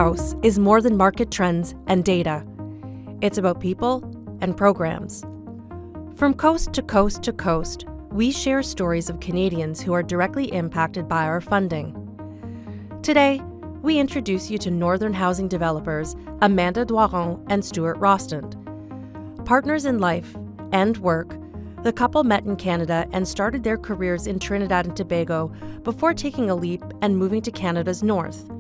House is more than market trends and data. It's about people and programs. From coast to coast to coast, we share stories of Canadians who are directly impacted by our funding. Today, we introduce you to Northern housing developers Amanda Doiron and Stuart Rostant. Partners in life and work, the couple met in Canada and started their careers in Trinidad and Tobago before taking a leap and moving to Canada's north.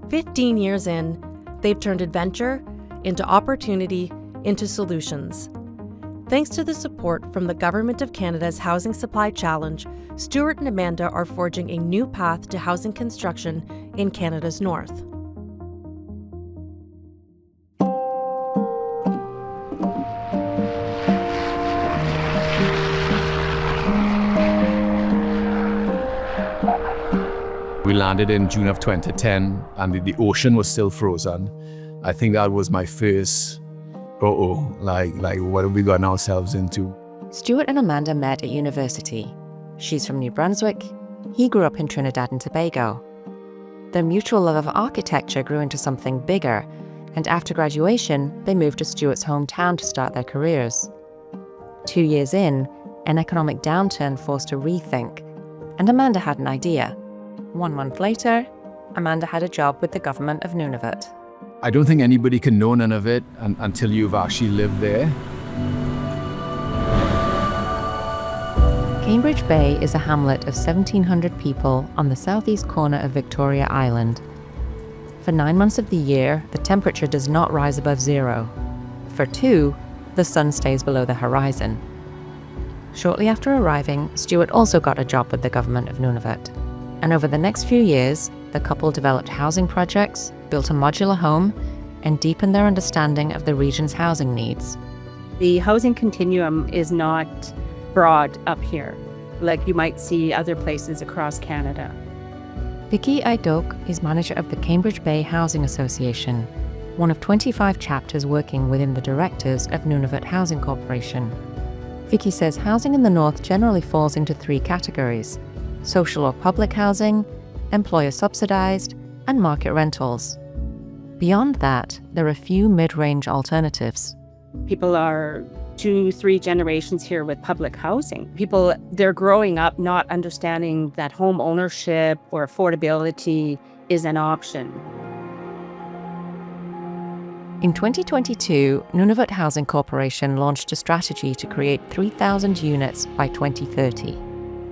15 years in, they've turned adventure into opportunity into solutions. Thanks to the support from the Government of Canada's Housing Supply Challenge, Stuart and Amanda are forging a new path to housing construction in Canada's north. We landed in June of 2010 and the ocean was still frozen. I think that was my first, like what have we gotten ourselves into? Stuart and Amanda met at university. She's from New Brunswick. He grew up in Trinidad and Tobago. Their mutual love of architecture grew into something bigger, and after graduation, they moved to Stuart's hometown to start their careers. 2 years in, an economic downturn forced a rethink, and Amanda had an idea. 1 month later, Amanda had a job with the government of Nunavut. I don't think anybody can know none of it until you've actually lived there. Cambridge Bay is a hamlet of 1,700 people on the southeast corner of Victoria Island. For 9 months of the year, the temperature does not rise above zero. For 2, the sun stays below the horizon. Shortly after arriving, Stuart also got a job with the government of Nunavut. And over the next few years, the couple developed housing projects, built a modular home, and deepened their understanding of the region's housing needs. The housing continuum is not broad up here, like you might see other places across Canada. Vicky Idok is manager of the Cambridge Bay Housing Association, one of 25 chapters working within the directors of Nunavut Housing Corporation. Vicky says housing in the north generally falls into 3 categories: social or public housing, employer-subsidized, and market rentals. Beyond that, there are few mid-range alternatives. People are 2-3 generations here with public housing. People, they're growing up not understanding that home ownership or affordability is an option. In 2022, Nunavut Housing Corporation launched a strategy to create 3,000 units by 2030.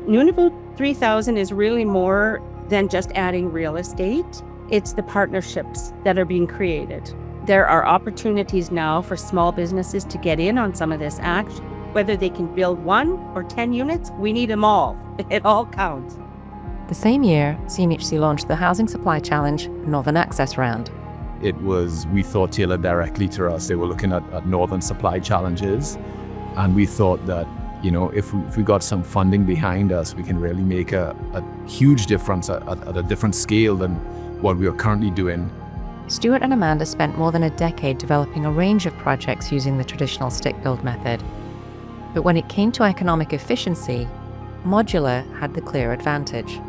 Nunavut 3000 is really more than just adding real estate. It's the partnerships that are being created. There are opportunities now for small businesses to get in on some of this action. Whether they can build 1 or 10 units, we need them all. It all counts. The same year, CMHC launched the Housing Supply Challenge Northern Access Round. It was, we thought, tailored directly to us. They were looking at northern supply challenges, and we thought that, you know, if we got some funding behind us, we can really make a huge difference at a different scale than what we are currently doing. Stuart and Amanda spent more than a decade developing a range of projects using the traditional stick-build method. But when it came to economic efficiency, modular had the clear advantage.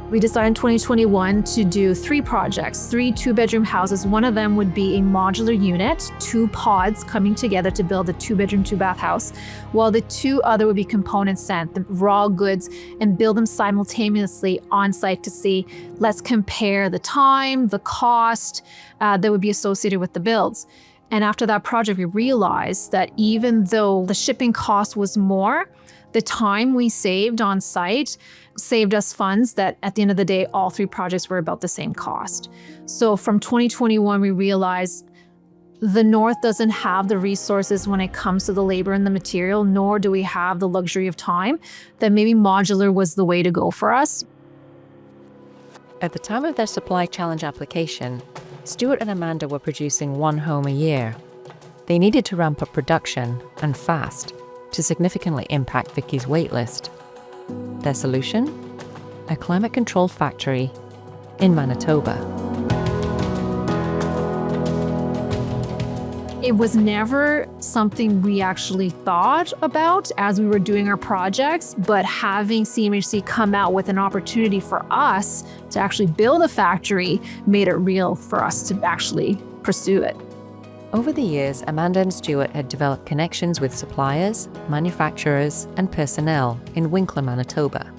We decided in 2021 to do 3 projects, 3 2-bedroom houses. One of them would be a modular unit, 2 pods coming together to build a 2-bedroom, 2-bath house, while the 2 other would be components sent, the raw goods, and build them simultaneously on site to see, let's compare the time, the cost that would be associated with the builds. And after that project, we realized that even though the shipping cost was more, the time we saved on site saved us funds that at the end of the day, all 3 projects were about the same cost. So from 2021, we realized the North doesn't have the resources when it comes to the labor and the material, nor do we have the luxury of time, that maybe modular was the way to go for us. At the time of their supply challenge application, Stuart and Amanda were producing 1 home a year. They needed to ramp up production, and fast, to significantly impact Vicky's waitlist. Their solution? A climate-controlled factory in Manitoba. It was never something we actually thought about as we were doing our projects, but having CMHC come out with an opportunity for us to actually build a factory made it real for us to actually pursue it. Over the years, Amanda and Stuart had developed connections with suppliers, manufacturers, and personnel in Winkler, Manitoba,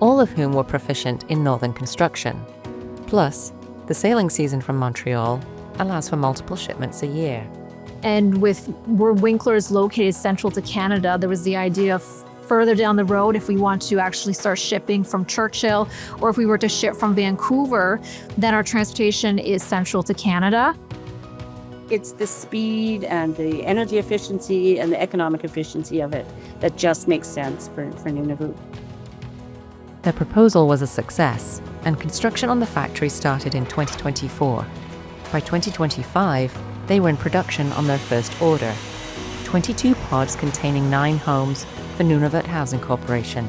all of whom were proficient in northern construction. Plus, the sailing season from Montreal allows for multiple shipments a year. And with where Winkler is located central to Canada, there was the idea of further down the road, if we want to actually start shipping from Churchill, or if we were to ship from Vancouver, then our transportation is central to Canada. It's the speed and the energy efficiency and the economic efficiency of it that just makes sense for Nunavut. Their proposal was a success, and construction on the factory started in 2024. By 2025, they were in production on their first order, 22 pods containing 9 homes for Nunavut Housing Corporation.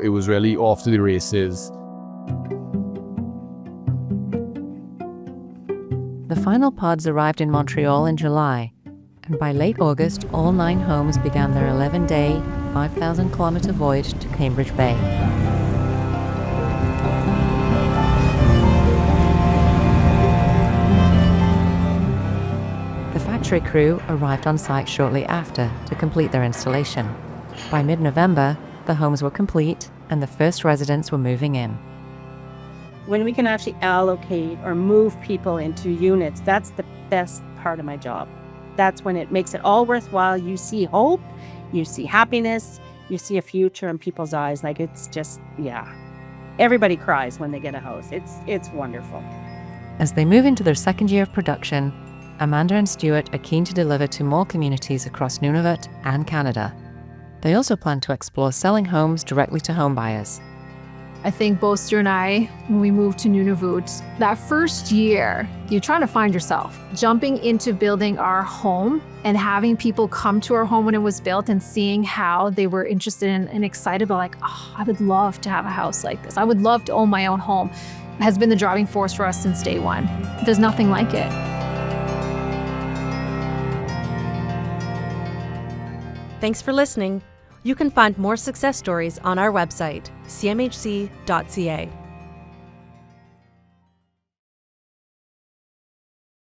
It was really off to the races. The final pods arrived in Montreal in July, and by late August, all 9 homes began their 11-day, 5,000-kilometer voyage to Cambridge Bay. The factory crew arrived on site shortly after to complete their installation. By mid-November, the homes were complete and the first residents were moving in. When we can actually allocate or move people into units, that's the best part of my job. That's when it makes it all worthwhile. You see hope, you see happiness, you see a future in people's eyes. Like, it's just, yeah. Everybody cries when they get a house. It's wonderful. As they move into their second year of production, Amanda and Stuart are keen to deliver to more communities across Nunavut and Canada. They also plan to explore selling homes directly to home buyers. I think both Stuart and I, when we moved to Nunavut, that first year, you're trying to find yourself. Jumping into building our home and having people come to our home when it was built and seeing how they were interested and excited about, like, oh, I would love to have a house like this. I would love to own my own home, has been the driving force for us since day one. There's nothing like it. Thanks for listening. You can find more success stories on our website, cmhc.ca.